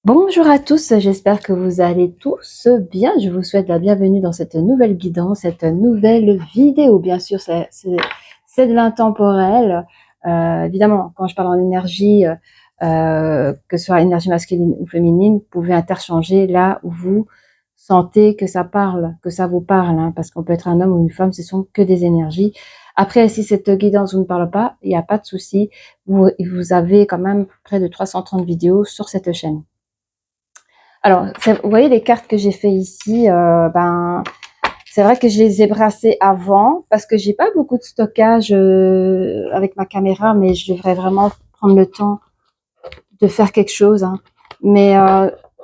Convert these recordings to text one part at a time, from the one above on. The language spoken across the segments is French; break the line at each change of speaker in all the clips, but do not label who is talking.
Bonjour à tous, j'espère que vous allez tous bien. Je vous souhaite la bienvenue dans cette nouvelle guidance, cette nouvelle vidéo. Bien sûr, c'est de l'intemporel. Évidemment, quand je parle en énergie, que ce soit énergie masculine ou féminine, vous pouvez interchanger là où vous sentez que ça parle, que ça vous parle, hein, parce qu'on peut être un homme ou une femme, ce sont que des énergies. Après, si cette guidance vous ne parle pas, il n'y a pas de souci. Vous avez quand même près de 330 vidéos sur cette chaîne. Alors, vous voyez les cartes que j'ai fait ici, c'est vrai que je les ai brassées avant parce que j'ai pas beaucoup de stockage avec ma caméra, mais je devrais vraiment prendre le temps de faire quelque chose, hein. Mais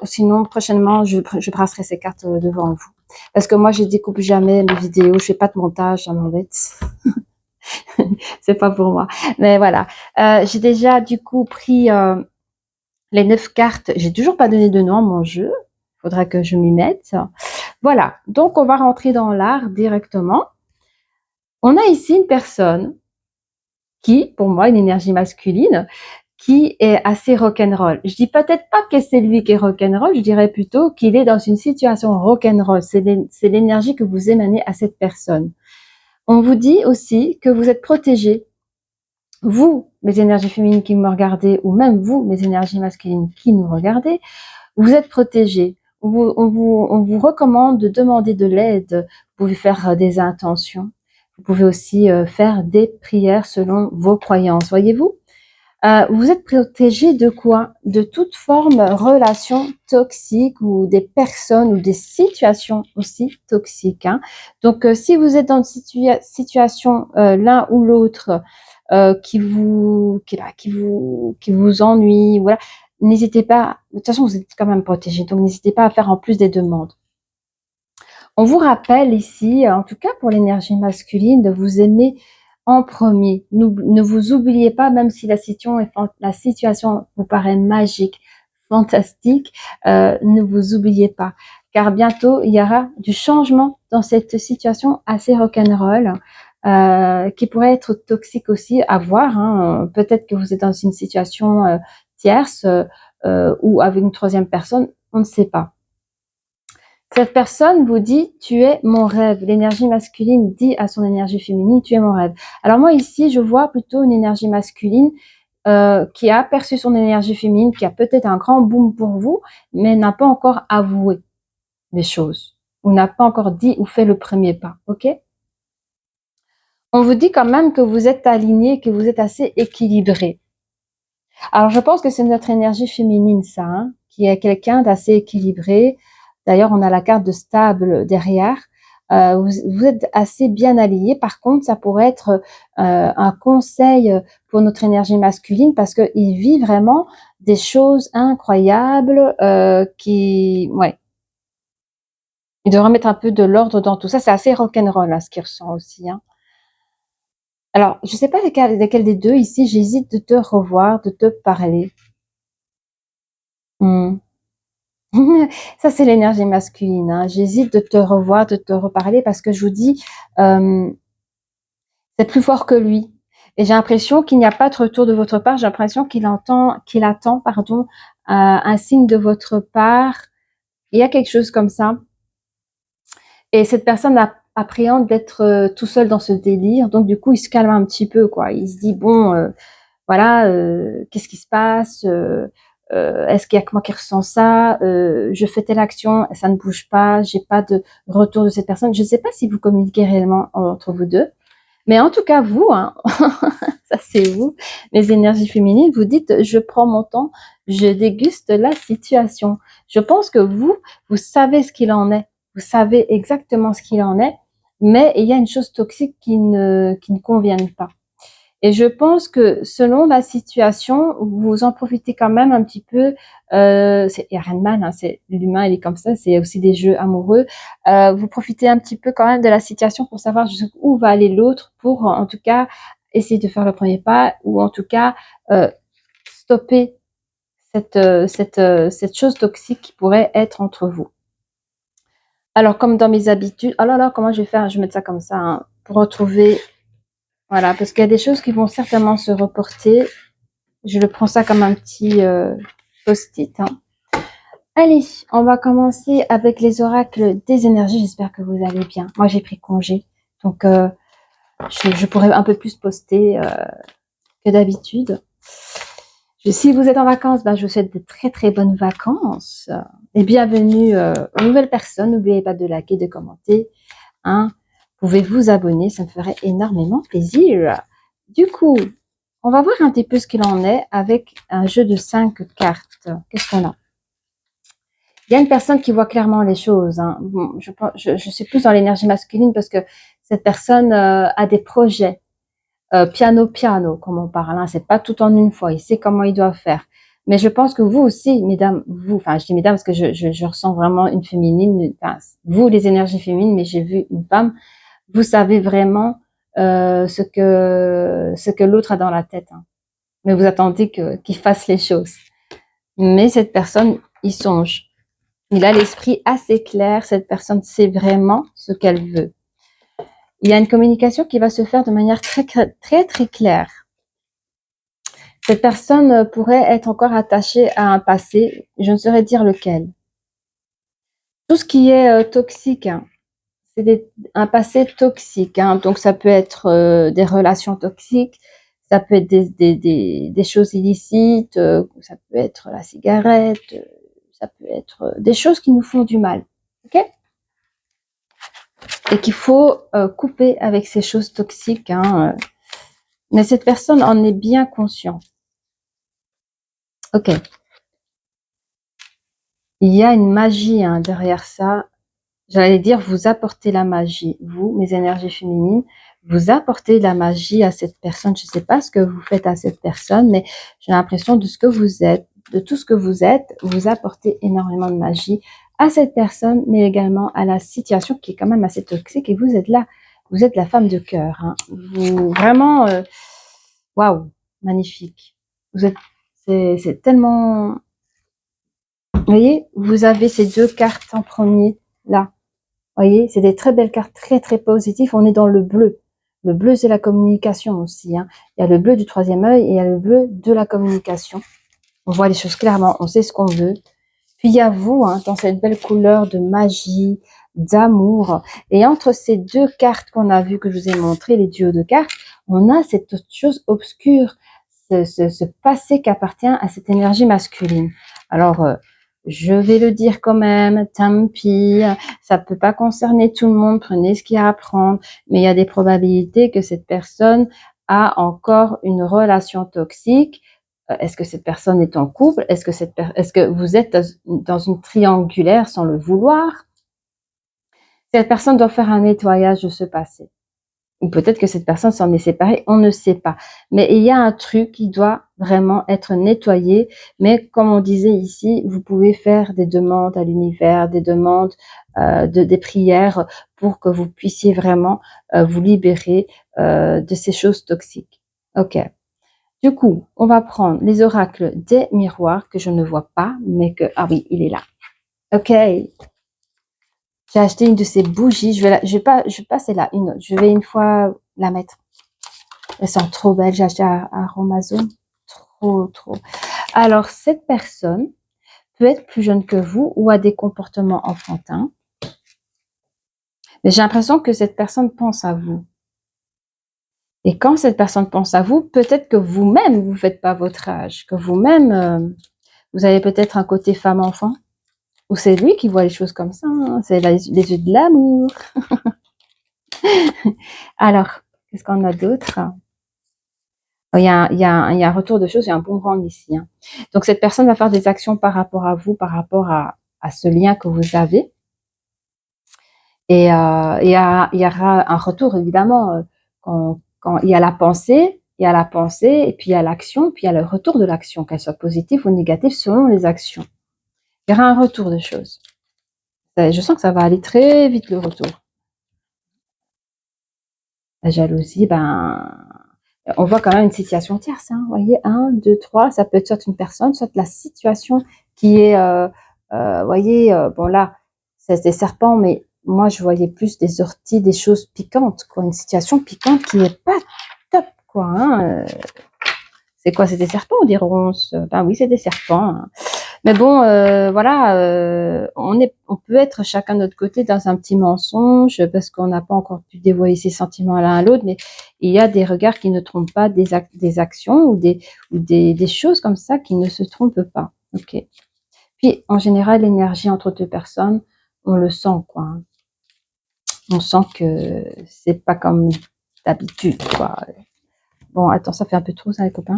sinon, prochainement, je brasserai ces cartes devant vous. Parce que moi, je découpe jamais mes vidéos, je fais pas de montage, ça m'embête. C'est pas pour moi. Mais voilà. J'ai déjà du coup pris les 9 cartes. J'ai toujours pas donné de nom à mon jeu. Faudra que je m'y mette. Voilà, donc on va rentrer dans l'art directement. On a ici une personne qui, pour moi, une énergie masculine, qui est assez rock'n'roll. Je dis peut-être pas que c'est lui qui est rock'n'roll, je dirais plutôt qu'il est dans une situation rock'n'roll. C'est l'énergie que vous émanez à cette personne. On vous dit aussi que vous êtes protégé. Vous, mes énergies féminines qui me regardez, ou même vous, mes énergies masculines qui nous regardez, vous êtes protégés. On vous recommande de demander de l'aide. Vous pouvez faire des intentions. Vous pouvez aussi faire des prières selon vos croyances. Voyez-vous, vous êtes protégé de quoi? De toute forme relation toxique ou des personnes ou des situations aussi toxiques, hein. Donc, si vous êtes dans une situation l'un ou l'autre qui vous ennuie, voilà, n'hésitez pas. De toute façon, vous êtes quand même protégé, donc n'hésitez pas à faire en plus des demandes. On vous rappelle ici, en tout cas pour l'énergie masculine, de vous aimer en premier. Ne vous oubliez pas, même si la situation vous paraît magique, fantastique, ne vous oubliez pas. Car bientôt, il y aura du changement dans cette situation assez rock'n'roll, qui pourrait être toxique aussi à voir, hein. Peut-être que vous êtes dans une situation tierce ou avec une troisième personne, on ne sait pas. Cette personne vous dit, tu es mon rêve. L'énergie masculine dit à son énergie féminine, tu es mon rêve. Alors moi ici, je vois plutôt une énergie masculine qui a perçu son énergie féminine, qui a peut-être un grand boom pour vous, mais n'a pas encore avoué des choses, ou n'a pas encore dit ou fait le premier pas, ok? On vous dit quand même que vous êtes aligné, que vous êtes assez équilibré. Alors je pense que c'est notre énergie féminine, ça, hein, qui est quelqu'un d'assez équilibré. D'ailleurs, on a la carte de stable derrière. Vous êtes assez bien aligné. Par contre, ça pourrait être un conseil pour notre énergie masculine parce qu'il vit vraiment des choses incroyables ouais. Il devrait mettre un peu de l'ordre dans tout ça. C'est assez rock'n'roll, hein, ce qu'il ressent aussi, hein. Alors, je ne sais pas lesquels des deux ici, j'hésite de te revoir, de te parler. Ça, c'est l'énergie masculine, hein. J'hésite de te revoir, de te reparler parce que je vous dis, c'est plus fort que lui. Et j'ai l'impression qu'il n'y a pas de retour de votre part. J'ai l'impression qu'il attend, pardon, un signe de votre part. Il y a quelque chose comme ça. Et cette personne appréhende d'être tout seul dans ce délire. Donc, du coup, il se calme un petit peu, quoi. Il se dit, bon, voilà, qu'est-ce qui se passe? Est-ce qu'il y a que moi qui ressens ça? Je fais telle action, ça ne bouge pas, j'ai pas de retour de cette personne. Je ne sais pas si vous communiquez réellement entre vous deux, mais en tout cas vous, hein, ça c'est vous, les énergies féminines, vous dites je prends mon temps, je déguste la situation. Je pense que vous savez ce qu'il en est, vous savez exactement ce qu'il en est, mais il y a une chose toxique qui ne convient pas. Et je pense que selon la situation, vous en profitez quand même un petit peu. Il n'y a rien de mal, hein, c'est l'humain, il est comme ça. C'est aussi des jeux amoureux. Vous profitez un petit peu quand même de la situation pour savoir jusqu'où va aller l'autre, pour en tout cas essayer de faire le premier pas, ou en tout cas stopper cette chose toxique qui pourrait être entre vous. Alors comme dans mes habitudes, oh là là, comment je vais faire? Je vais mettre ça comme ça, hein, pour retrouver. Voilà, parce qu'il y a des choses qui vont certainement se reporter. Je le prends ça comme un petit post-it, hein. Allez, on va commencer avec les oracles des énergies. J'espère que vous allez bien. Moi, j'ai pris congé, donc je pourrais un peu plus poster que d'habitude. Si vous êtes en vacances, je vous souhaite de très très bonnes vacances et bienvenue aux nouvelles personnes. N'oubliez pas de liker, de commenter. Hein. Vous pouvez vous abonner, ça me ferait énormément plaisir. Du coup, on va voir un petit peu ce qu'il en est avec un jeu de 5 cartes. Qu'est-ce qu'on a? Il y a une personne qui voit clairement les choses. Hein. Bon, je suis plus dans l'énergie masculine parce que cette personne a des projets. Piano, comme on parle. Hein. C'est pas tout en une fois. Il sait comment il doit faire. Mais je pense que vous aussi, mesdames, enfin, je dis mesdames parce que je ressens vraiment une féminine, enfin, vous, les énergies féminines, mais j'ai vu une femme, vous savez vraiment ce que l'autre a dans la tête. Hein. Mais vous attendez qu'il fasse les choses. Mais cette personne, il songe. Il a l'esprit assez clair. Cette personne sait vraiment ce qu'elle veut. Il y a une communication qui va se faire de manière très, très, très claire. Cette personne pourrait être encore attachée à un passé, je ne saurais dire lequel. Tout ce qui est toxique, hein, c'est un passé toxique. Hein, donc ça peut être des relations toxiques, ça peut être des choses illicites, ça peut être la cigarette, ça peut être des choses qui nous font du mal. Ok ? Et qu'il faut couper avec ces choses toxiques. Hein, mais cette personne en est bien consciente. Ok. Il y a une magie hein, derrière ça. J'allais dire, vous apportez la magie. Vous, mes énergies féminines, vous apportez la magie à cette personne. Je ne sais pas ce que vous faites à cette personne, mais j'ai l'impression de ce que vous êtes, de tout ce que vous êtes, vous apportez énormément de magie à cette personne, mais également à la situation qui est quand même assez toxique. Et vous êtes là, vous êtes la femme de cœur. Hein. Vous, vraiment, waouh, magnifique. Vous êtes, c'est tellement... Vous voyez, vous avez ces deux cartes en premier, là. Vous voyez, c'est des très belles cartes, très, très positives. On est dans le bleu. Le bleu, c'est la communication aussi. Hein. Il y a le bleu du troisième œil et il y a le bleu de la communication. On voit les choses clairement, on sait ce qu'on veut. Puis il y a vous, hein, dans cette belle couleur de magie, d'amour. Et entre ces deux cartes qu'on a vues, que je vous ai montrées, les duos de cartes, on a cette autre chose obscure, ce passé qui appartient à cette énergie masculine. Alors, je vais le dire quand même, tant pis, ça peut pas concerner tout le monde, prenez ce qu'il y a à prendre, mais il y a des probabilités que cette personne a encore une relation toxique. Est-ce que cette personne est en couple? Est-ce que vous êtes dans une triangulaire sans le vouloir? Cette personne doit faire un nettoyage de ce passé. Ou peut-être que cette personne s'en est séparée, on ne sait pas. Mais il y a un truc qui doit vraiment être nettoyé. Mais comme on disait ici, vous pouvez faire des demandes à l'univers, des demandes, des prières pour que vous puissiez vraiment vous libérer de ces choses toxiques. Ok. Du coup, on va prendre les oracles des miroirs que je ne vois pas, mais que... Ah oui, il est là. Ok. J'ai acheté une de ces bougies. Je vais pas celle-là, une autre. Je vais une fois la mettre. Elles sont trop belles. J'ai acheté à Amazon. Trop, trop. Alors, cette personne peut être plus jeune que vous ou a des comportements enfantins. Mais j'ai l'impression que cette personne pense à vous. Et quand cette personne pense à vous, peut-être que vous-même, vous ne faites pas votre âge. Que vous-même, vous avez peut-être un côté femme-enfant. Ou c'est lui qui voit les choses comme ça. Hein. C'est les yeux de l'amour. Alors, qu'est-ce qu'on a d'autre? Il y a un retour de choses, il y a un boomerang ici. Hein. Donc, cette personne va faire des actions par rapport à vous, par rapport à ce lien que vous avez. Et il y aura un retour, évidemment, quand il y a la pensée, et puis il y a l'action, puis il y a le retour de l'action, qu'elle soit positive ou négative selon les actions. Il y aura un retour de choses. Je sens que ça va aller très vite, le retour. La jalousie, on voit quand même une situation tierce. Hein, vous voyez, 1, 2, 3, ça peut être soit une personne, soit la situation qui est, vous voyez, bon là, c'est des serpents, mais moi je voyais plus des orties, des choses piquantes, quoi, une situation piquante qui est pas top, quoi. Hein, c'est quoi, c'est des serpents ou des ronces? Ben oui, c'est des serpents. Hein. Mais bon, voilà, on peut être chacun de notre côté dans un petit mensonge parce qu'on n'a pas encore pu dévoiler ses sentiments l'un à l'autre, mais il y a des regards qui ne trompent pas, des actions ou des choses comme ça qui ne se trompent pas. Ok. Puis, en général, l'énergie entre deux personnes, on le sent, quoi. Hein. On sent que c'est pas comme d'habitude, quoi. Bon, attends, ça fait un peu trop, ça, les copains.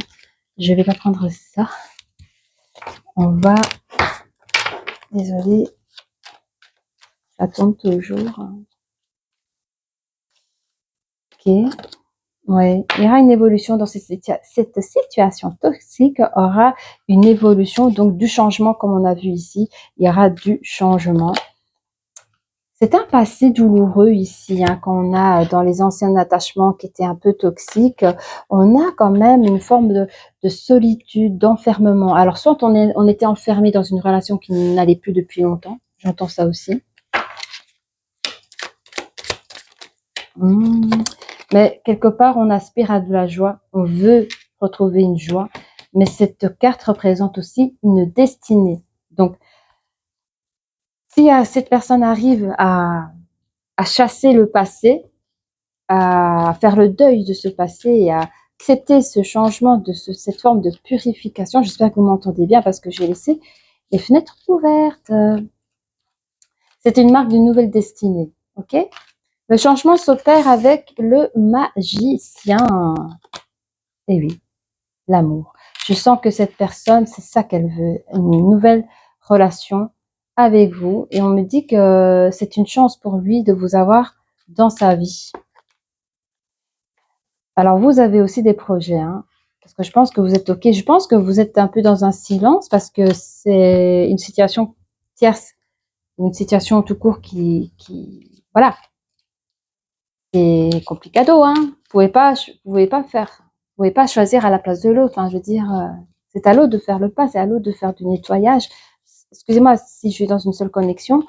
Je vais pas prendre ça. On va... Désolée. Ça tombe toujours. Ok. Ouais. Il y aura une évolution dans cette situation toxique, aura une évolution, donc du changement, comme on a vu ici. Il y aura du changement. C'est un passé douloureux ici, hein, qu'on a dans les anciens attachements qui étaient un peu toxiques. On a quand même une forme de solitude, d'enfermement. Alors, soit on était enfermé dans une relation qui n'allait plus depuis longtemps. J'entends ça aussi. Mais quelque part, on aspire à de la joie. On veut retrouver une joie. Mais cette carte représente aussi une destinée. Donc, si cette personne arrive à chasser le passé, à faire le deuil de ce passé et à accepter ce changement, cette forme de purification. J'espère que vous m'entendez bien parce que j'ai laissé les fenêtres ouvertes. C'est une marque d'une nouvelle destinée. Ok ? Le changement s'opère avec le magicien. Et oui, l'amour. Je sens que cette personne, c'est ça qu'elle veut, une nouvelle relation avec vous. Et on me dit que c'est une chance pour lui de vous avoir dans sa vie. Alors, vous avez aussi des projets, hein, parce que je pense que vous êtes OK. Je pense que vous êtes un peu dans un silence parce que c'est une situation tierce, une situation tout court voilà, c'est complicado, hein. Vous pouvez pas choisir à la place de l'autre. Hein, je veux dire, c'est à l'autre de faire le pas, c'est à l'autre de faire du nettoyage. Excusez-moi si je suis dans une seule connexion.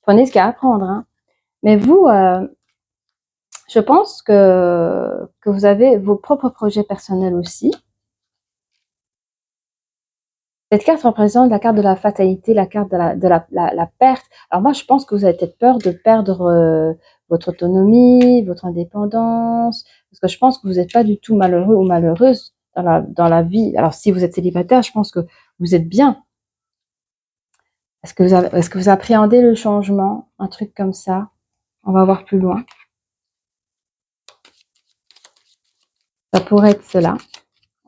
Prenez ce qu'il y a à prendre, hein. Mais vous, je pense que vous avez vos propres projets personnels aussi. Cette carte représente la carte de la fatalité, la carte de la perte. Alors moi, je pense que vous avez peut-être peur de perdre votre autonomie, votre indépendance, parce que je pense que vous n'êtes pas du tout malheureux ou malheureuse dans la vie. Alors si vous êtes célibataire, je pense que vous êtes bien. Est-ce que vous appréhendez le changement, un truc comme ça? On va voir plus loin. Ça pourrait être cela.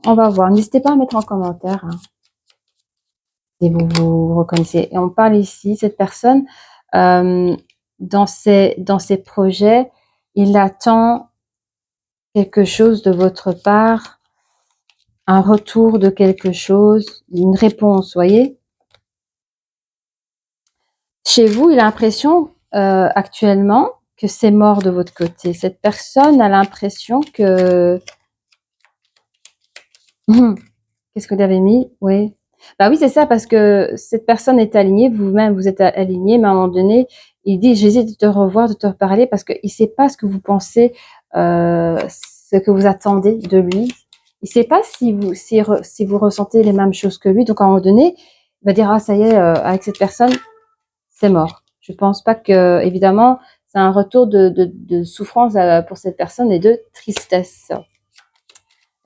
On va voir. N'hésitez pas à mettre en commentaire, hein, si vous vous reconnaissez. Et on parle ici, cette personne, dans ses projets, il attend quelque chose de votre part, un retour de quelque chose, une réponse, voyez. Chez vous, il a l'impression actuellement que c'est mort de votre côté. Cette personne a l'impression que... Qu'est-ce que vous avez mis? Oui. Bah oui, c'est ça, parce que cette personne est alignée, vous-même, vous êtes aligné, mais à un moment donné, il dit, j'hésite de te revoir, de te reparler, parce qu'il ne sait pas ce que vous pensez, ce que vous attendez de lui. Il ne sait pas si vous ressentez les mêmes choses que lui. Donc, à un moment donné, il va dire, ah, ça y est, avec cette personne, c'est mort. Je pense pas que, évidemment, c'est un retour de souffrance pour cette personne et de tristesse.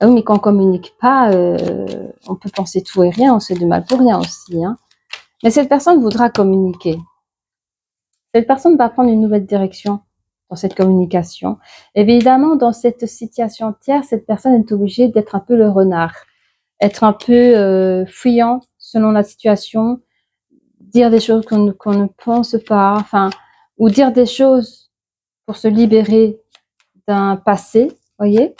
Ah oui, mais quand on communique pas, on peut penser tout et rien, on se fait du mal pour rien aussi. Hein. Mais cette personne voudra communiquer. Cette personne va prendre une nouvelle direction dans cette communication. Évidemment, dans cette situation tierce, cette personne est obligée d'être un peu le renard, être un peu fuyant selon la situation, dire des choses qu'on ne pense pas, enfin, ou dire des choses pour se libérer d'un passé, voyez.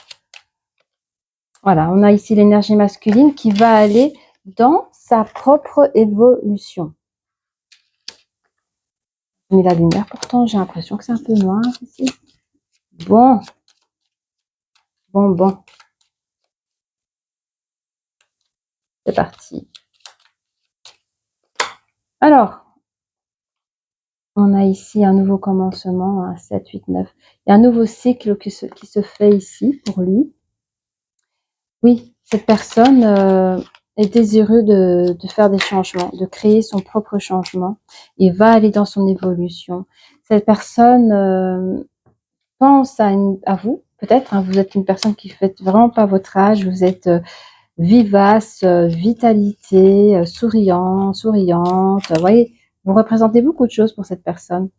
Voilà, on a ici l'énergie masculine qui va aller dans sa propre évolution. J'ai mis la lumière, pourtant j'ai l'impression que c'est un peu noir ici. Bon. C'est parti. Alors, on a ici un nouveau commencement, un 7, 8, 9. Il y a un nouveau cycle qui se fait ici pour lui. Oui, cette personne est désireux de faire des changements, de créer son propre changement. Il va aller dans son évolution. Cette personne pense à vous, peut-être. Hein, vous êtes une personne qui ne fait vraiment pas votre âge. Vous êtes vivace, vitalité, souriant, souriante. Vous voyez, vous représentez beaucoup de choses pour cette personne.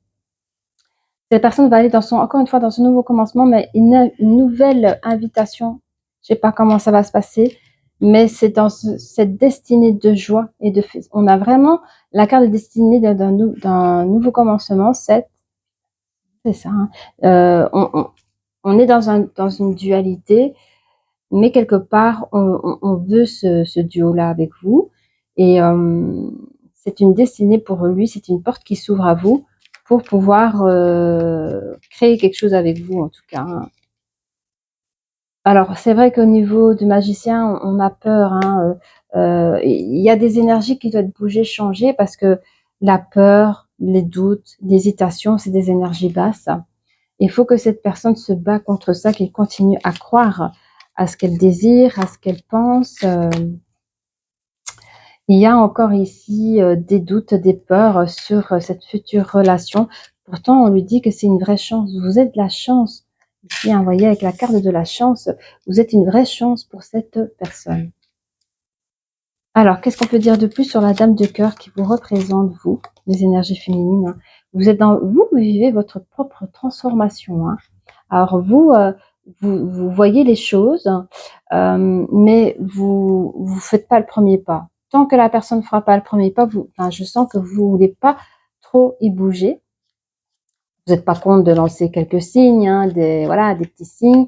Cette personne va aller encore une fois, dans ce nouveau commencement, mais une nouvelle invitation. Je ne sais pas comment ça va se passer, mais c'est dans cette destinée de joie et de fête. On a vraiment la carte de destinée d'un nouveau commencement, c'est ça. Hein. On est dans une dualité, mais quelque part, on veut ce duo-là avec vous. Et c'est une destinée pour lui, c'est une porte qui s'ouvre à vous pour pouvoir créer quelque chose avec vous, en tout cas. Hein. Alors, c'est vrai qu'au niveau du magicien, on a peur. Hein, il y a des énergies qui doivent bouger, changer, parce que la peur, les doutes, l'hésitation, c'est des énergies basses. Il faut que cette personne se bat contre ça, qu'elle continue à croire à ce qu'elle désire, à ce qu'elle pense. Il y a encore ici des doutes, des peurs sur cette future relation. Pourtant, on lui dit que c'est une vraie chance. Vous êtes la chance. Ici, hein, vous voyez, avec la carte de la chance, vous êtes une vraie chance pour cette personne. Alors, qu'est-ce qu'on peut dire de plus sur la dame de cœur qui vous représente, vous, les énergies féminines, hein. Vous vivez votre propre transformation. Hein. Alors, vous voyez les choses, mais vous faites pas le premier pas. Tant que la personne ne fera pas le premier pas, je sens que vous voulez pas trop y bouger. Vous n'êtes pas contre de lancer quelques signes, hein, des petits signes.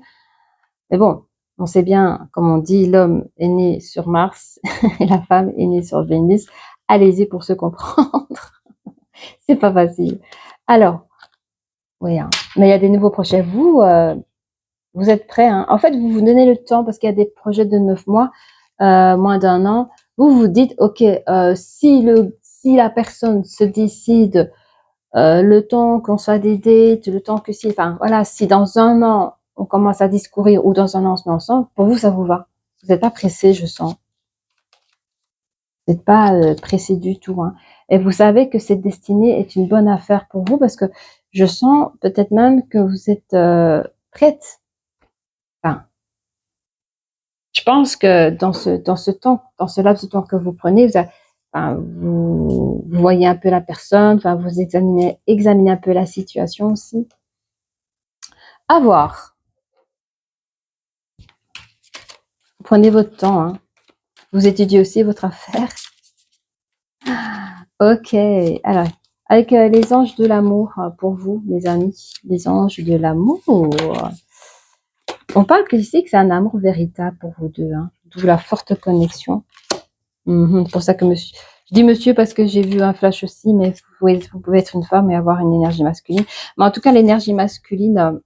Mais bon, on sait bien, comme on dit, l'homme est né sur Mars et la femme est née sur Vénus. Allez-y pour se comprendre. C'est pas facile. Alors, oui, hein, mais il y a des nouveaux projets. Vous êtes prêts. Hein. En fait, vous vous donnez le temps parce qu'il y a des projets de 9 mois, moins d'1 an. Vous vous dites, ok, si la personne se décide, le temps qu'on soit des dates, le temps que si dans 1 an, on commence à discourir ou dans 1 an, on se met ensemble, pour vous, ça vous va. Vous n'êtes pas pressé, je sens. Vous n'êtes pas pressé du tout. Hein. Et vous savez que cette destinée est une bonne affaire pour vous parce que je sens peut-être même que vous êtes prête. Enfin, je pense que dans ce laps de temps que vous prenez, vous voyez un peu la personne, vous examinez un peu la situation aussi. À voir. Prenez votre temps. Hein. Vous étudiez aussi votre affaire. Ok. Alors, avec les anges de l'amour pour vous, les amis, les anges de l'amour. On parle ici que c'est un amour véritable pour vous deux, hein, d'où la forte connexion. C'est pour ça que monsieur, je dis monsieur parce que j'ai vu un flash aussi, mais vous pouvez être une femme et avoir une énergie masculine. Mais en tout cas, l'énergie masculine,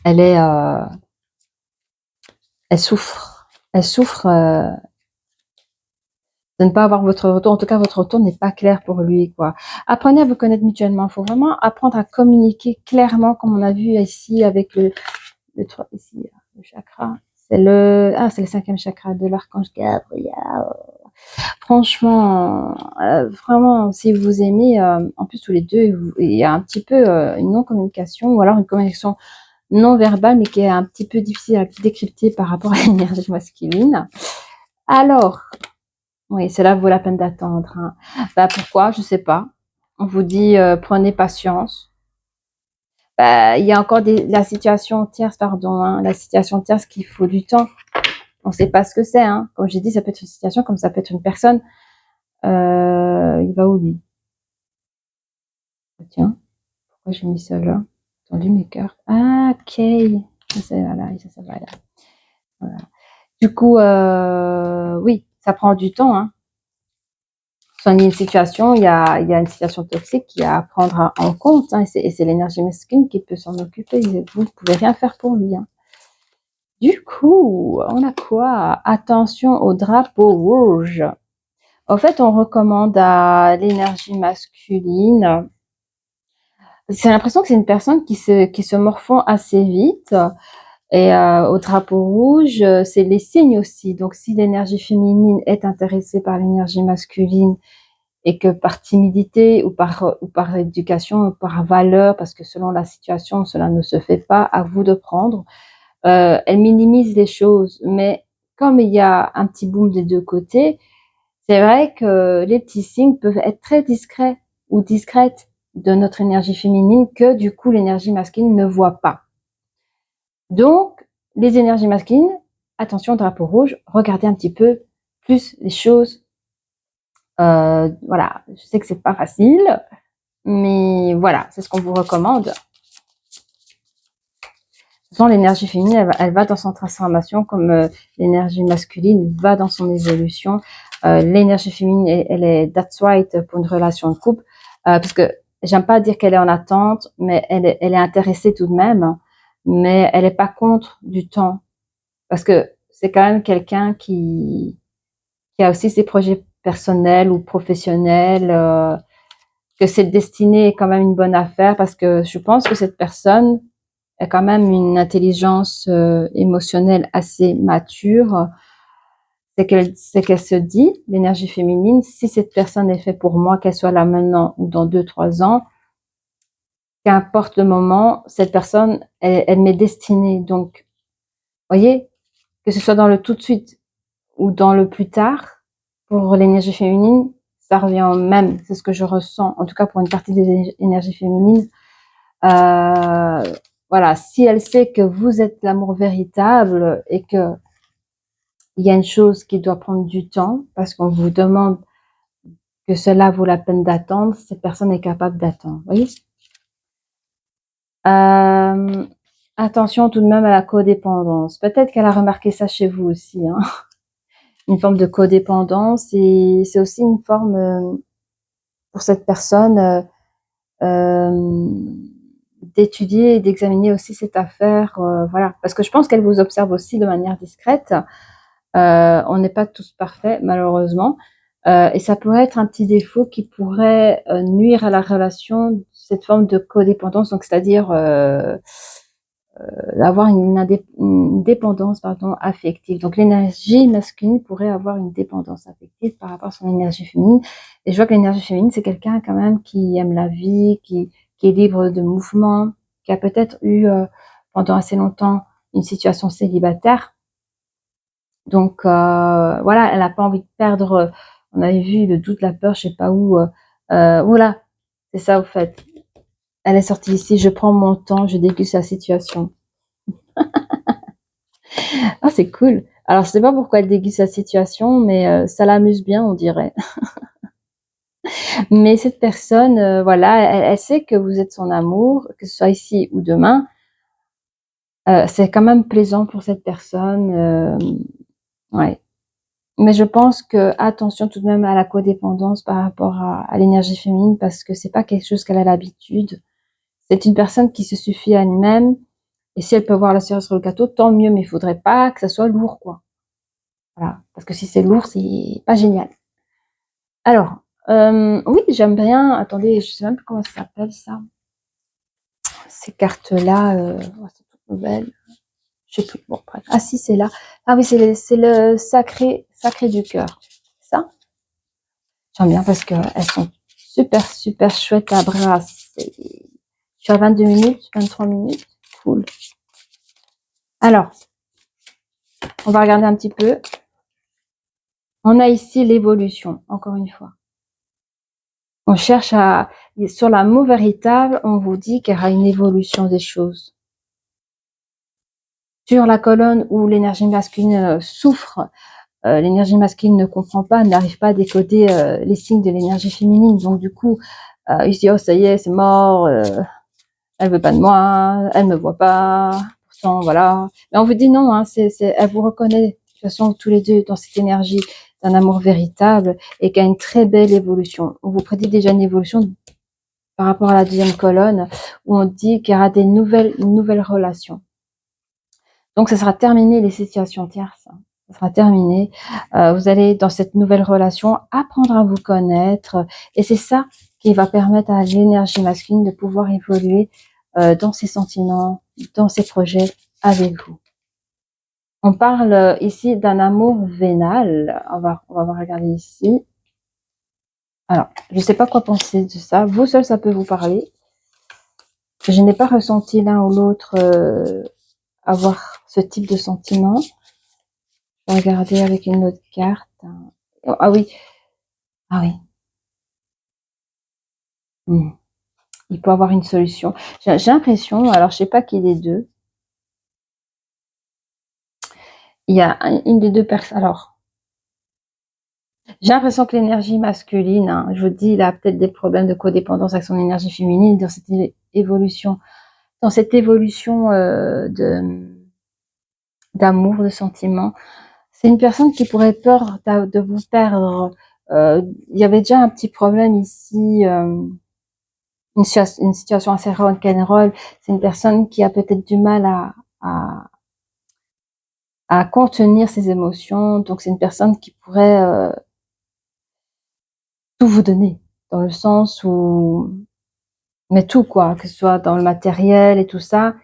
elle souffre. Elle souffre de ne pas avoir votre retour. En tout cas, votre retour n'est pas clair pour lui, quoi. Apprenez à vous connaître mutuellement. Il faut vraiment apprendre à communiquer clairement, comme on a vu ici avec le chakra. C'est le 5e chakra de l'archange Gabriel. Franchement, vraiment, si vous aimez, en plus tous les deux, il y a un petit peu une non-communication ou alors une communication non verbale, mais qui est un petit peu difficile à décrypter par rapport à l'énergie masculine. Alors, oui, cela vaut la peine d'attendre. Hein. Pourquoi? Je sais pas. On vous dit, prenez patience. Il y a encore la situation tierce, hein, la situation tierce qu'il faut du temps. On ne sait pas ce que c'est. Hein. Comme j'ai dit, ça peut être une situation comme ça peut être une personne. Il va où lui? Tiens, pourquoi j'ai mis ça là? Entendu mes cœurs. Ah, ok. Ça va là. Voilà. Du coup, oui, ça prend du temps. Hein. Soigner une situation, il y a une situation toxique qu'il y a à prendre en compte. Hein, et c'est l'énergie masculine qui peut s'en occuper. Vous ne pouvez rien faire pour lui. Hein. Du coup, on a quoi? Attention au drapeau rouge. En fait, on recommande à l'énergie masculine. C'est l'impression que c'est une personne qui se morfond assez vite Et au drapeau rouge, c'est les signes aussi. Donc, si l'énergie féminine est intéressée par l'énergie masculine et que par timidité ou par éducation ou par valeur, parce que selon la situation, cela ne se fait pas, à vous de prendre, elle minimise les choses. Mais comme il y a un petit boom des deux côtés, c'est vrai que les petits signes peuvent être très discrets ou discrètes de notre énergie féminine que du coup l'énergie masculine ne voit pas. Donc, les énergies masculines, attention, drapeau rouge, regardez un petit peu plus les choses. Voilà, je sais que c'est pas facile, mais voilà, c'est ce qu'on vous recommande. De toute façon, l'énergie féminine, elle va dans son transformation comme l'énergie masculine va dans son évolution. L'énergie féminine, elle est that's right pour une relation de couple, parce que j'aime pas dire qu'elle est en attente, mais elle est intéressée tout de même, mais elle est pas contre du temps. Parce que c'est quand même quelqu'un qui a aussi ses projets personnels ou professionnels, que cette destinée est quand même une bonne affaire parce que je pense que cette personne a quand même une intelligence émotionnelle assez mature. C'est qu'elle se dit, l'énergie féminine, si cette personne est faite pour moi, qu'elle soit là maintenant ou dans 2-3 ans, qu'importe le moment, cette personne, elle m'est destinée. Donc, voyez, que ce soit dans le tout de suite ou dans le plus tard, pour l'énergie féminine, ça revient au même. C'est ce que je ressens, en tout cas pour une partie des énergies féminines. Voilà, si elle sait que vous êtes l'amour véritable et que il y a une chose qui doit prendre du temps parce qu'on vous demande que cela vaut la peine d'attendre, cette personne est capable d'attendre. Vous voyez? Attention tout de même à la codépendance. Peut-être qu'elle a remarqué ça chez vous aussi, hein. Une forme de codépendance et c'est aussi une forme pour cette personne d'étudier et d'examiner aussi cette affaire, voilà. Parce que je pense qu'elle vous observe aussi de manière discrète. On n'est pas tous parfaits, malheureusement. Et ça pourrait être un petit défaut qui pourrait nuire à la relation, cette forme de codépendance, donc c'est-à-dire avoir une dépendance affective. Donc l'énergie masculine pourrait avoir une dépendance affective par rapport à son énergie féminine. Et je vois que l'énergie féminine, c'est quelqu'un quand même qui aime la vie, qui est libre de mouvement, qui a peut-être eu pendant assez longtemps une situation célibataire. Donc voilà, elle n'a pas envie de perdre, on avait vu le doute, la peur, je sais pas où. Voilà, c'est ça au fait. Elle est sortie ici, je prends mon temps, je déguste la situation. Ah, c'est cool. Alors, je sais pas pourquoi elle déguste la situation, mais ça l'amuse bien, on dirait. Mais cette personne, voilà, elle sait que vous êtes son amour, que ce soit ici ou demain. C'est quand même plaisant pour cette personne, ouais. Mais je pense que attention tout de même à la codépendance par rapport à l'énergie féminine parce que c'est pas quelque chose qu'elle a l'habitude. C'est une personne qui se suffit à elle-même et si elle peut voir la cerise sur le gâteau, tant mieux, mais il faudrait pas que ça soit lourd, quoi. Voilà, parce que si c'est lourd, c'est pas génial. Alors, oui, j'aime bien. Attendez, je sais même plus comment ça s'appelle ça. Ces cartes-là, c'est toute nouvelle. Je sais plus. Bon, bref. Ah si, c'est là. Ah oui, c'est le sacré du cœur. Ça, j'aime bien parce que elles sont super, super chouettes à brasser. Je suis à 22 minutes, 23 minutes. Cool. Alors, on va regarder un petit peu. On a ici l'évolution, encore une fois. On cherche à... Sur l'amour véritable, on vous dit qu'il y aura une évolution des choses. Sur la colonne où l'énergie masculine souffre, l'énergie masculine ne comprend pas, n'arrive pas à décoder les signes de l'énergie féminine. Donc du coup, il se dit, oh ça y est, c'est mort, elle veut pas de moi, elle me voit pas, pourtant voilà. Mais on vous dit non, hein, elle vous reconnaît de toute façon tous les deux dans cette énergie d'un amour véritable et qui a une très belle évolution. On vous prédit déjà une évolution par rapport à la deuxième colonne où on dit qu'il y aura une nouvelle relation. Donc ça sera terminé les situations tierces. Ça sera terminé. Vous allez dans cette nouvelle relation apprendre à vous connaître et c'est ça qui va permettre à l'énergie masculine de pouvoir évoluer dans ses sentiments, dans ses projets avec vous. On parle ici d'un amour vénal. On va regarder ici. Alors, je ne sais pas quoi penser de ça. Vous seul, ça peut vous parler. Je n'ai pas ressenti l'un ou l'autre avoir ce type de sentiment. Je vais regarder avec une autre carte. Ah oui. Ah oui. Il peut avoir une solution. J'ai l'impression, alors je sais pas qui des deux. Il y a une des deux personnes. Alors, j'ai l'impression que l'énergie masculine, hein, je vous dis, il a peut-être des problèmes de codépendance avec son énergie féminine dans cette évolution, d'amour, de sentiment. C'est une personne qui pourrait peur de vous perdre. Il y avait déjà un petit problème ici, une situation assez rock'n'roll. C'est une personne qui a peut-être du mal à contenir ses émotions. Donc, c'est une personne qui pourrait tout vous donner, dans le sens où, mais tout quoi, que ce soit dans le matériel et tout ça.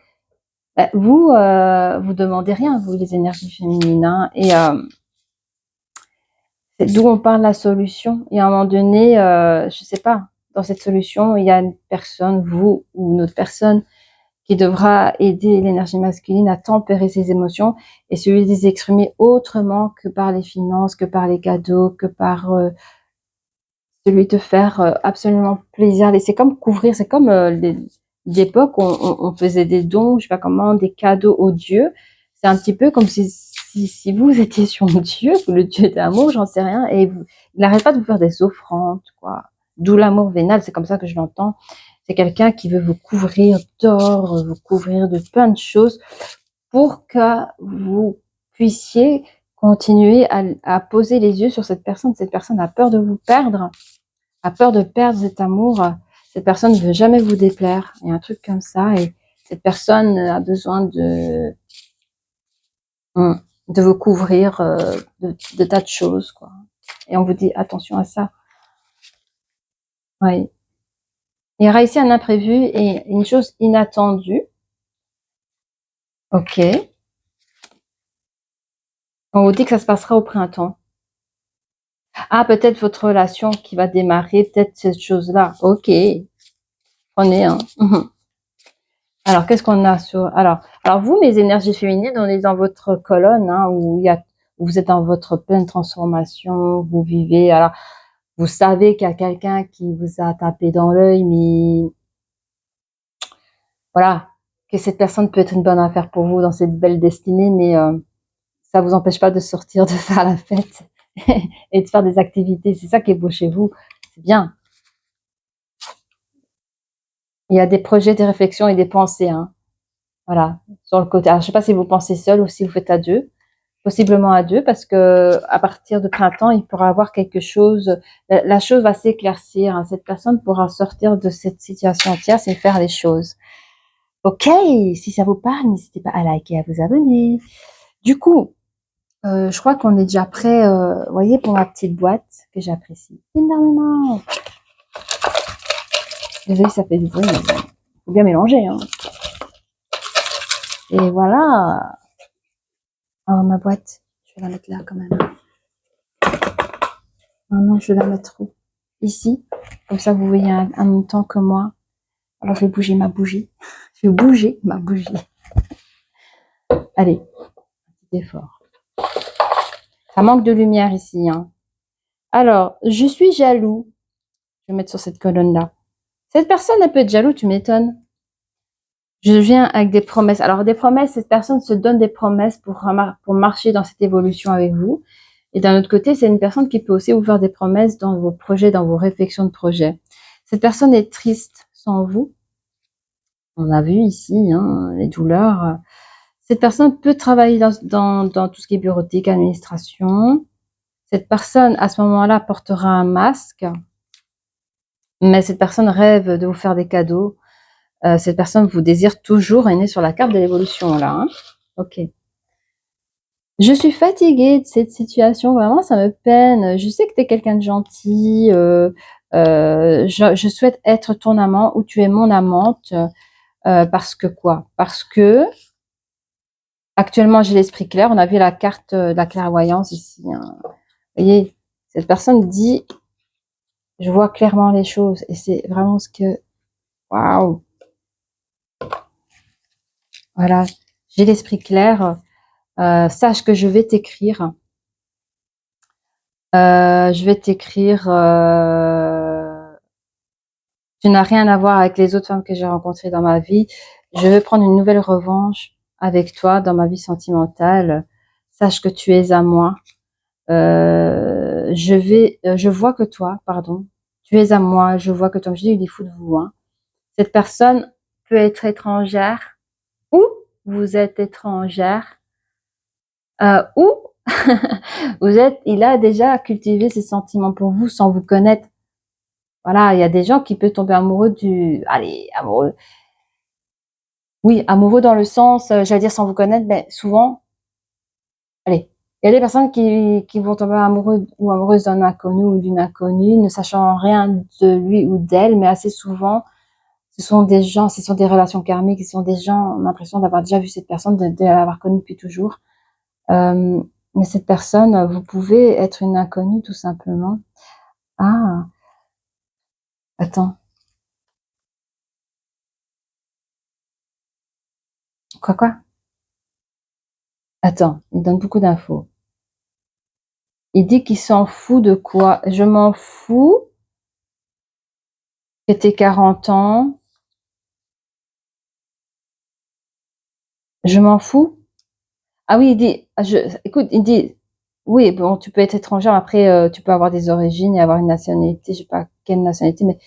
Vous, vous demandez rien, vous les énergies féminines, hein, et c'est d'où on parle la solution. Et à un moment donné, je sais pas, dans cette solution, il y a une personne, vous ou une autre personne, qui devra aider l'énergie masculine à tempérer ses émotions et se les exprimer autrement que par les finances, que par les cadeaux, que par celui de faire absolument plaisir. C'est comme couvrir, c'est comme l'époque où on faisait des dons, je sais pas comment, des cadeaux aux dieux. C'est un petit peu comme si vous étiez sur Dieu, le Dieu d'amour, j'en sais rien, et il n'arrête pas de vous faire des offrandes, quoi. D'où l'amour vénal, c'est comme ça que je l'entends. C'est quelqu'un qui veut vous couvrir d'or, vous couvrir de plein de choses pour que vous puissiez continuer à poser les yeux sur cette personne. Cette personne a peur de vous perdre, a peur de perdre cet amour. Cette personne ne veut jamais vous déplaire. Il y a un truc comme ça. Et cette personne a besoin de vous couvrir de tas de choses, quoi. Et on vous dit attention à ça. Oui. Il y aura ici un imprévu et une chose inattendue. Ok. On vous dit que ça se passera au printemps. Ah, peut-être votre relation qui va démarrer, peut-être cette chose-là. Ok. Prenez un. Alors, qu'est-ce qu'on a sur... Alors vous, mes énergies féminines, on est dans votre colonne, hein, où vous êtes dans votre pleine transformation, vous vivez... Alors, vous savez qu'il y a quelqu'un qui vous a tapé dans l'œil, mais voilà, que cette personne peut être une bonne affaire pour vous dans cette belle destinée, mais ça vous empêche pas de sortir, de faire la fête et de faire des activités. C'est ça qui est beau chez vous. C'est bien. Il y a des projets, des réflexions et des pensées, hein. Voilà, sur le côté. Alors, je sais pas si vous pensez seul ou si vous faites à deux. Possiblement à deux, parce que à partir de printemps, il pourra avoir quelque chose. La chose va s'éclaircir, hein. Cette personne pourra sortir de cette situation tierce et faire les choses. Ok, si ça vous parle, n'hésitez pas à liker et à vous abonner. Du coup, je crois qu'on est déjà prêt, vous voyez, pour ma petite boîte que j'apprécie énormément. Désolée, ça fait du bruit, mais faut bien mélanger, hein. Et voilà. Oh, ma boîte, je vais la mettre là quand même. Non, je vais la mettre où? Ici. Comme ça, vous voyez en même temps que moi. Alors, je vais bouger ma bougie. Je vais bouger ma bougie. Allez, petit effort. Ça manque de lumière ici, hein. Alors, je suis jaloux. Je vais mettre sur cette colonne-là. Cette personne, elle peut être jaloux, tu m'étonnes. Je viens avec des promesses. Alors, des promesses, cette personne se donne des promesses pour marcher dans cette évolution avec vous. Et d'un autre côté, c'est une personne qui peut aussi vous faire des promesses dans vos projets, dans vos réflexions de projets. Cette personne est triste sans vous. On a vu ici, hein, les douleurs. Cette personne peut travailler dans tout ce qui est bureautique, administration. Cette personne, à ce moment-là, portera un masque. Mais cette personne rêve de vous faire des cadeaux. Cette personne vous désire toujours, est née sur la carte de l'évolution, là. Hein. Ok. Je suis fatiguée de cette situation, vraiment, ça me peine. Je sais que tu es quelqu'un de gentil. Je souhaite être ton amant ou tu es mon amante. Parce que quoi? Parce que Actuellement, j'ai l'esprit clair. On a vu la carte de la clairvoyance ici, hein. Vous voyez, cette personne dit, je vois clairement les choses. Et c'est vraiment ce que... Waouh! Voilà, j'ai l'esprit clair. Sache que je vais t'écrire. Je vais t'écrire... tu n'as rien à voir avec les autres femmes que j'ai rencontrées dans ma vie. Je veux prendre une nouvelle revanche avec toi dans ma vie sentimentale. Sache que tu es à moi. Je vois que toi, pardon, tu es à moi, je vois que toi, je dis, il est fou de vous, hein. Cette personne peut être étrangère, ou vous êtes étrangère, ou il a déjà cultivé ses sentiments pour vous sans vous connaître. Voilà, il y a des gens qui peuvent tomber amoureux amoureux. Oui, amoureux dans le sens, j'allais dire sans vous connaître, mais souvent, allez, il y a des personnes qui vont tomber amoureux ou amoureuses d'un inconnu ou d'une inconnue, ne sachant rien de lui ou d'elle, mais assez souvent, ce sont des relations karmiques, ce sont des gens, on a l'impression d'avoir déjà vu cette personne, de l'avoir connue depuis toujours. Mais cette personne, vous pouvez être une inconnue tout simplement. Ah, attends. Quoi? Attends, il donne beaucoup d'infos. Il dit qu'il s'en fout de quoi? Je m'en fous que t'aies 40 ans. Je m'en fous. Ah oui, il dit, écoute, il dit, oui, bon, tu peux être étrangère, après, tu peux avoir des origines et avoir une nationalité, je sais pas quelle nationalité, mais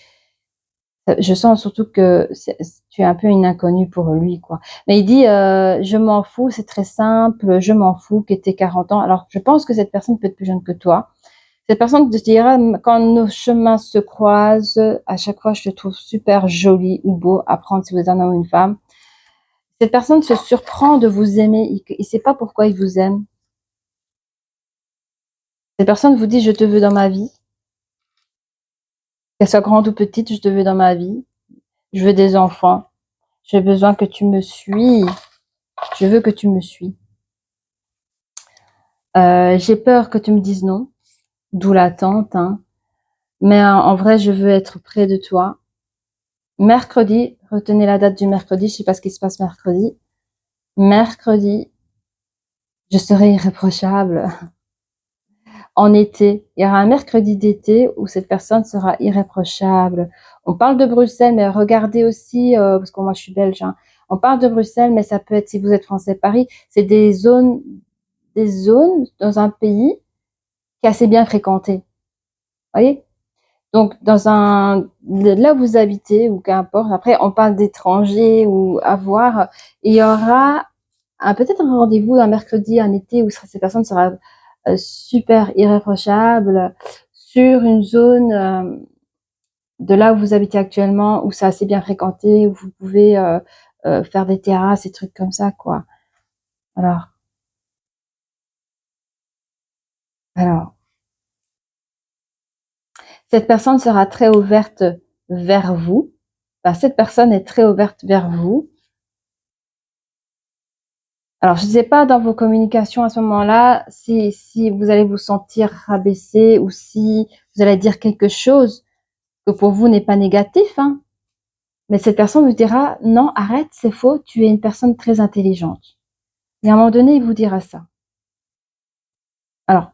je sens surtout que tu es un peu une inconnue pour lui, quoi. Mais il dit, je m'en fous, c'est très simple, je m'en fous que t'aies 40 ans. Alors, je pense que cette personne peut être plus jeune que toi. Cette personne te dira, quand nos chemins se croisent, à chaque fois, je te trouve super jolie ou beau, à prendre si vous êtes un homme ou une femme. Cette personne se surprend de vous aimer, il sait pas pourquoi il vous aime. Cette personne vous dit, je te veux dans ma vie. Qu'elle soit grande ou petite, je te veux dans ma vie. Je veux des enfants. J'ai besoin que tu me suis. Je veux que tu me suis. J'ai peur que tu me dises non, d'où l'attente, hein. Mais en vrai, je veux être près de toi. Mercredi, retenez la date du mercredi, je sais pas ce qui se passe mercredi. Mercredi, je serai irréprochable. En été, il y aura un mercredi d'été où cette personne sera irréprochable. On parle de Bruxelles, mais regardez aussi, parce que moi je suis belge, hein. On parle de Bruxelles, mais ça peut être, si vous êtes français, Paris, c'est des zones dans un pays qui est assez bien fréquenté. Vous voyez? Donc, là où vous habitez, ou qu'importe, après, on parle d'étrangers ou à voir, il y aura peut-être un rendez-vous un mercredi, un été, où cette personne sera super irréprochable sur une zone de là où vous habitez actuellement, où c'est assez bien fréquenté, où vous pouvez faire des terrasses et trucs comme ça, quoi. Alors, alors, cette personne sera très ouverte vers vous. Enfin, cette personne est très ouverte vers vous. Alors, je ne sais pas dans vos communications à ce moment-là si vous allez vous sentir rabaissé ou si vous allez dire quelque chose que pour vous n'est pas négatif, hein. Mais cette personne vous dira non, arrête, c'est faux, tu es une personne très intelligente. Et à un moment donné, il vous dira ça. Alors,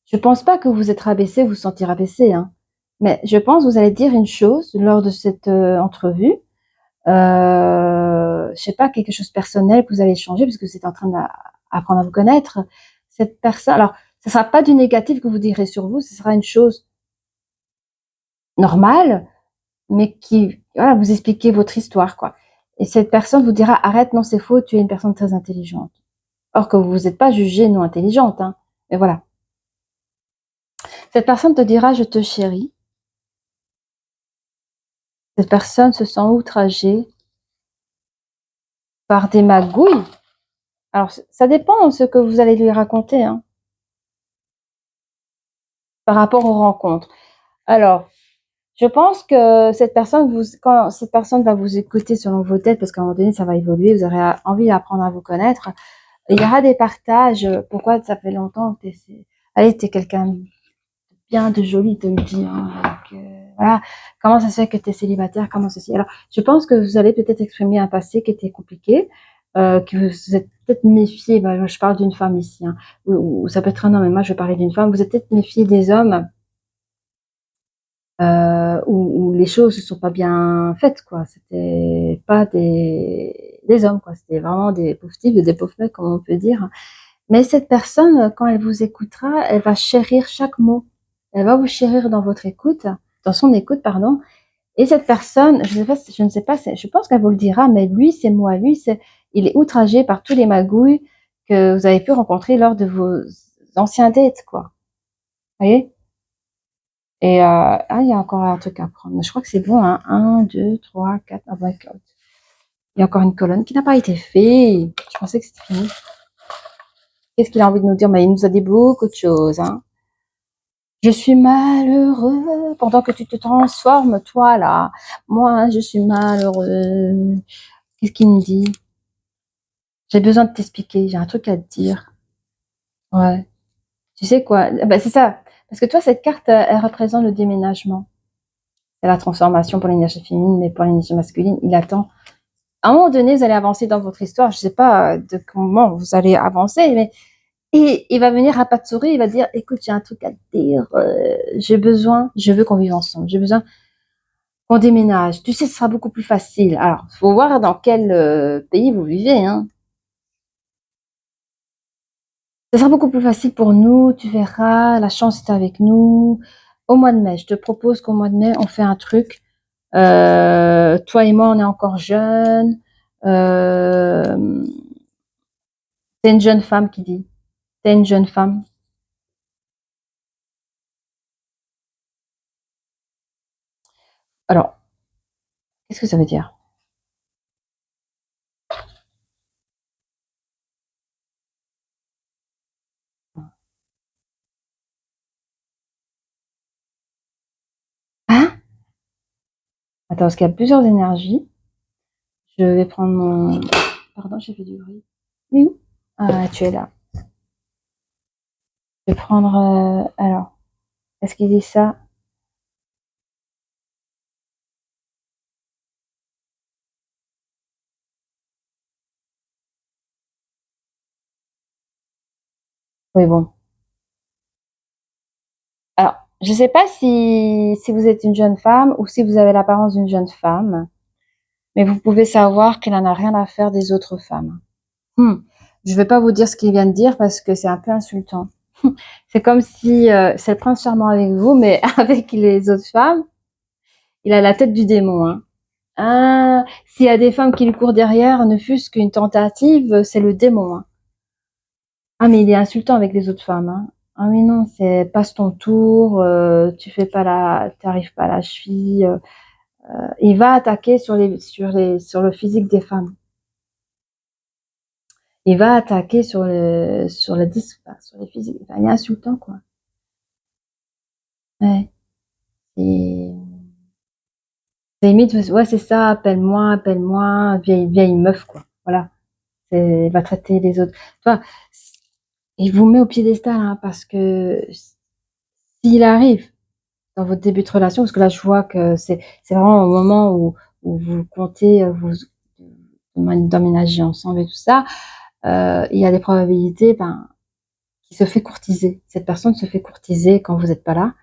je ne pense pas que vous êtes rabaissé, vous vous sentez rabaissé, hein. Mais je pense que vous allez dire une chose lors de cette entrevue. Je sais pas, quelque chose de personnel que vous allez changer parce que vous êtes en train d'apprendre à vous connaître. Cette personne, alors, ce sera pas du négatif que vous direz sur vous, ce sera une chose normale, mais qui, voilà, vous expliquez votre histoire, quoi. Et cette personne vous dira, arrête, non, c'est faux, tu es une personne très intelligente. Or que vous n'êtes pas jugée non intelligente, hein. Mais voilà. Cette personne te dira, je te chéris. Cette personne se sent outragée par des magouilles. Alors, ça dépend de ce que vous allez lui raconter, hein, par rapport aux rencontres. Alors, je pense que quand cette personne va vous écouter selon vos têtes, parce qu'à un moment donné, ça va évoluer, vous aurez envie d'apprendre à vous connaître, Il y aura des partages. Pourquoi ça fait longtemps que allez, t'es quelqu'un de bien, de joli, te le dis. Hein, voilà. Comment ça se fait que tu es célibataire? Comment ceci? Alors, je pense que vous allez peut-être exprimer un passé qui était compliqué, que vous êtes peut-être méfié. Bah, je parle d'une femme ici, hein, ou ça peut être un homme, mais moi je vais parler d'une femme. Vous êtes peut-être méfié des hommes où les choses ne sont pas bien faites, quoi. C'était pas des hommes, quoi. C'était vraiment des pauvres types, des pauvres mecs, comme on peut dire. Mais cette personne, quand elle vous écoutera, elle va chérir chaque mot. Elle va vous chérir dans votre écoute, dans son écoute, pardon. Et cette personne, je ne sais pas, je pense qu'elle vous le dira, mais lui, c'est moi, lui, il est outragé par tous les magouilles que vous avez pu rencontrer lors de vos anciens dates, quoi. Vous voyez? Et ah, il y a encore un truc à prendre. Je crois que c'est bon, hein. 1, 2, 3, 4. Ah bah, il y a encore une colonne qui n'a pas été faite. Je pensais que c'était fini. Qu'est-ce qu'il a envie de nous dire? Mais il nous a dit beaucoup de choses, hein. Je suis malheureux pendant que tu te transformes, toi, là. Moi, je suis malheureux. Qu'est-ce qu'il me dit? J'ai besoin de t'expliquer. J'ai un truc à te dire. Ouais. Tu sais quoi? Bah, c'est ça. Parce que toi, cette carte, elle représente le déménagement. C'est la transformation pour l'énergie féminine, mais pour l'énergie masculine, il attend. À un moment donné, vous allez avancer dans votre histoire. Je ne sais pas de comment vous allez avancer, mais et il va venir à pas de souris, il va dire, écoute, j'ai un truc à te dire, je veux qu'on vive ensemble, j'ai besoin qu'on déménage. Tu sais, ce sera beaucoup plus facile. Alors, il faut voir dans quel pays vous vivez. Hein. Ce sera beaucoup plus facile pour nous, tu verras, la chance est avec nous. Au mois de mai, je te propose qu'au mois de mai, on fait un truc. Toi et moi, on est encore jeunes. C'est une jeune femme qui dit. C'est une jeune femme. Alors, qu'est-ce que ça veut dire? Hein? Attends, parce qu'il y a plusieurs énergies. Je vais prendre mon... Pardon, j'ai fait du bruit. Mais où? Ah, tu es là. Je vais prendre... alors, est-ce qu'il dit ça? Oui, bon. Alors, je ne sais pas si vous êtes une jeune femme ou si vous avez l'apparence d'une jeune femme, mais vous pouvez savoir qu'il n'en a rien à faire des autres femmes. Hmm. Je ne vais pas vous dire ce qu'il vient de dire parce que c'est un peu insultant. C'est comme si c'est le prince charmant avec vous, mais avec les autres femmes, il a la tête du démon. Hein. Ah, s'il y a des femmes qui lui courent derrière, ne fût-ce qu'une tentative, c'est le démon. Hein. Ah, mais il est insultant avec les autres femmes. Hein. Ah oui, non, c'est passe ton tour, tu fais pas t'arrives pas à la cheville. Il va attaquer sur le physique des femmes. Il va attaquer sur les physiques. Enfin, il est insultant, quoi. Ouais. Et c'est limite, ouais, c'est ça, appelle-moi, vieille meuf, quoi. Voilà. Il va traiter les autres. Enfin, il vous met au piédestal, hein, parce que s'il arrive dans votre début de relation, parce que là, je vois que c'est vraiment au moment où vous comptez vous d'emménager ensemble et tout ça, il y a des probabilités, ben, qu'il se fait courtiser. Cette personne se fait courtiser quand vous n'êtes pas là,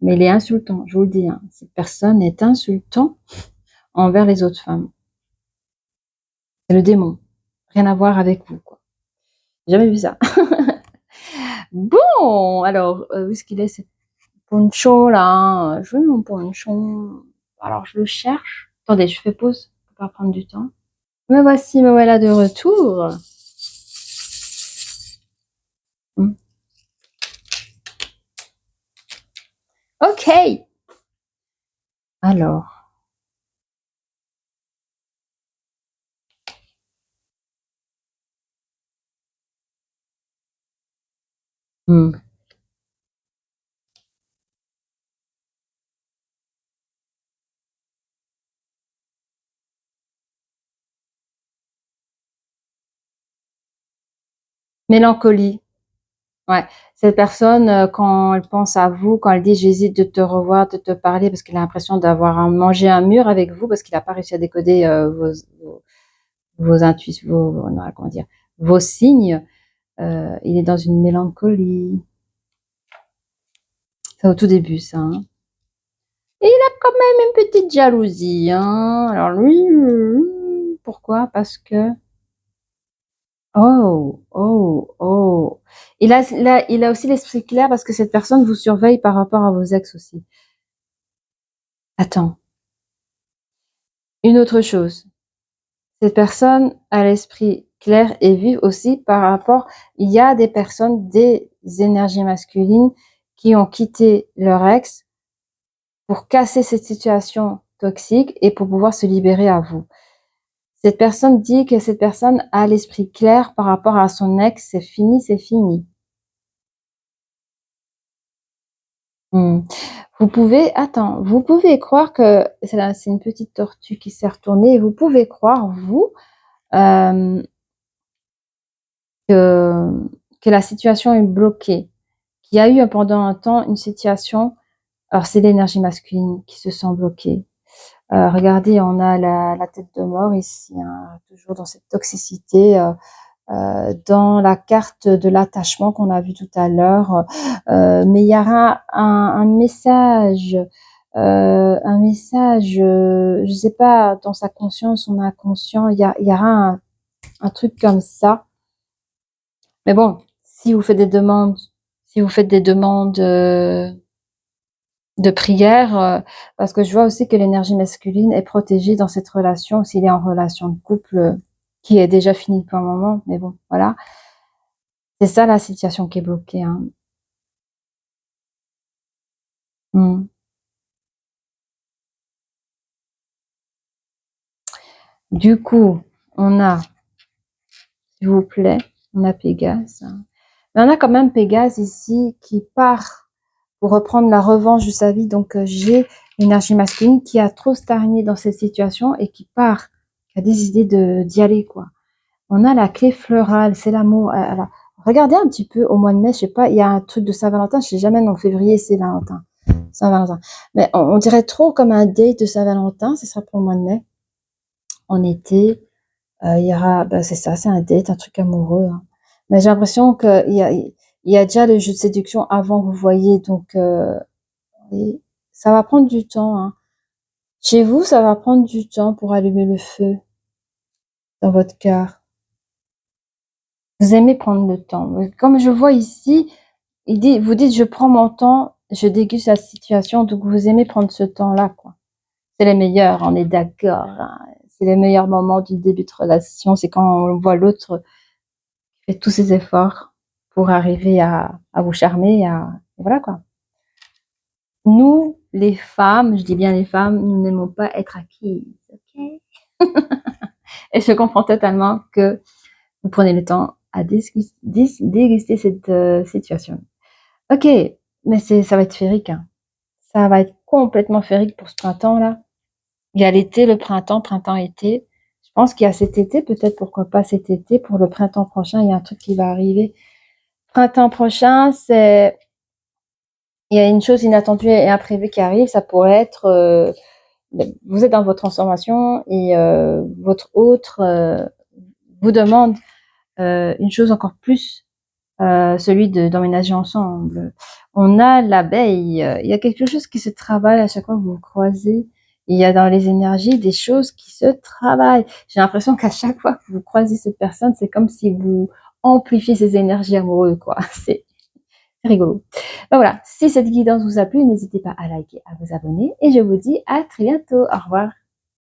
mais il est insultant, je vous le dis. Hein. Cette personne est insultant envers les autres femmes. C'est le démon. Rien à voir avec vous, quoi. J'ai jamais vu ça. Bon, alors, où est-ce qu'il est, ce poncho là? Hein. Je veux mon poncho. Alors, je le cherche. Attendez, je fais pause pour pas prendre du temps. Me voilà de retour. Hmm. Ok. Alors. Hmm. Mélancolie. Ouais. Cette personne, quand elle pense à vous, quand elle dit: «J'hésite de te revoir, de te parler», parce qu'il a l'impression d'avoir mangé un mur avec vous, parce qu'il a pas réussi à décoder, vos intuitions, non, comment dire? Vos signes, il est dans une mélancolie. C'est au tout début ça, hein. Et il a quand même une petite jalousie, hein. Alors lui, pourquoi? Parce que oh, oh, oh. Il a aussi l'esprit clair parce que cette personne vous surveille par rapport à vos ex aussi. Attends, une autre chose, cette personne a l'esprit clair et vif aussi par rapport il y a des personnes, des énergies masculines qui ont quitté leur ex pour casser cette situation toxique et pour pouvoir se libérer à vous. Cette personne dit que cette personne a l'esprit clair par rapport à son ex, c'est fini, c'est fini. Mmh. Vous pouvez croire que c'est une petite tortue qui s'est retournée et vous pouvez croire, vous, hem, que que la situation est bloquée, qu'il y a eu pendant un temps une situation alors c'est l'énergie masculine qui se sent bloquée. Regardez, on a la tête de mort ici, hein, toujours dans cette toxicité, dans la carte de l'attachement qu'on a vu tout à l'heure, mais il y aura un message, je sais pas, dans sa conscience, son inconscient, il y aura un truc comme ça. Mais bon, si vous faites des demandes si vous faites des demandes, de prière, parce que je vois aussi que l'énergie masculine est protégée dans cette relation, s'il est en relation de couple, qui est déjà finie depuis un moment, mais bon, voilà. C'est ça la situation qui est bloquée, hein. Mmh. Du coup, on a, s'il vous plaît, on a Pégase. Mais on a quand même Pégase ici qui part pour reprendre la revanche de sa vie. Donc, j'ai l'énergie masculine qui a trop stagné dans cette situation et qui part, qui a décidé d'y aller, quoi. On a la clé florale, c'est l'amour. Alors, regardez un petit peu au mois de mai, je sais pas, il y a un truc de Saint-Valentin, je sais jamais, non, février, c'est Valentin. Saint-Valentin. Mais on dirait trop comme un date de Saint-Valentin, ce sera pour le mois de mai. En été, il y aura, bah, c'est ça, c'est un date, un truc amoureux, hein. Mais j'ai l'impression qu'il y a déjà le jeu de séduction avant que vous voyez, donc et ça va prendre du temps, hein. Chez vous, ça va prendre du temps pour allumer le feu dans votre cœur. Vous aimez prendre le temps. Comme je vois ici, vous dites: «Je prends mon temps, je déguste la situation», donc vous aimez prendre ce temps-là, quoi. C'est les meilleurs, on est d'accord, hein. C'est les meilleurs moments du début de relation, c'est quand on voit l'autre fait tous ses efforts pour arriver à vous charmer, voilà, quoi. Nous, les femmes, je dis bien les femmes, nous n'aimons pas être acquises, OK? Et je comprends totalement que vous prenez le temps à déguster cette, situation. OK, mais ça va être féerique, hein. Ça va être complètement féerique pour ce printemps-là. Il y a l'été, le printemps, printemps-été. Je pense qu'il y a cet été, peut-être pourquoi pas cet été, pour le printemps prochain, il y a un truc qui va arriver. Printemps prochain, il y a une chose inattendue et imprévue qui arrive, ça pourrait être, vous êtes dans votre transformation et votre autre vous demande une chose encore plus, celui d'emménager ensemble. On a l'abeille, il y a quelque chose qui se travaille à chaque fois que vous vous croisez. Il y a dans les énergies des choses qui se travaillent. J'ai l'impression qu'à chaque fois que vous croisez cette personne, c'est comme si vous amplifiez ces énergies amoureuses, quoi. C'est rigolo. Ben voilà, si cette guidance vous a plu, n'hésitez pas à liker, à vous abonner et je vous dis à très bientôt. Au revoir.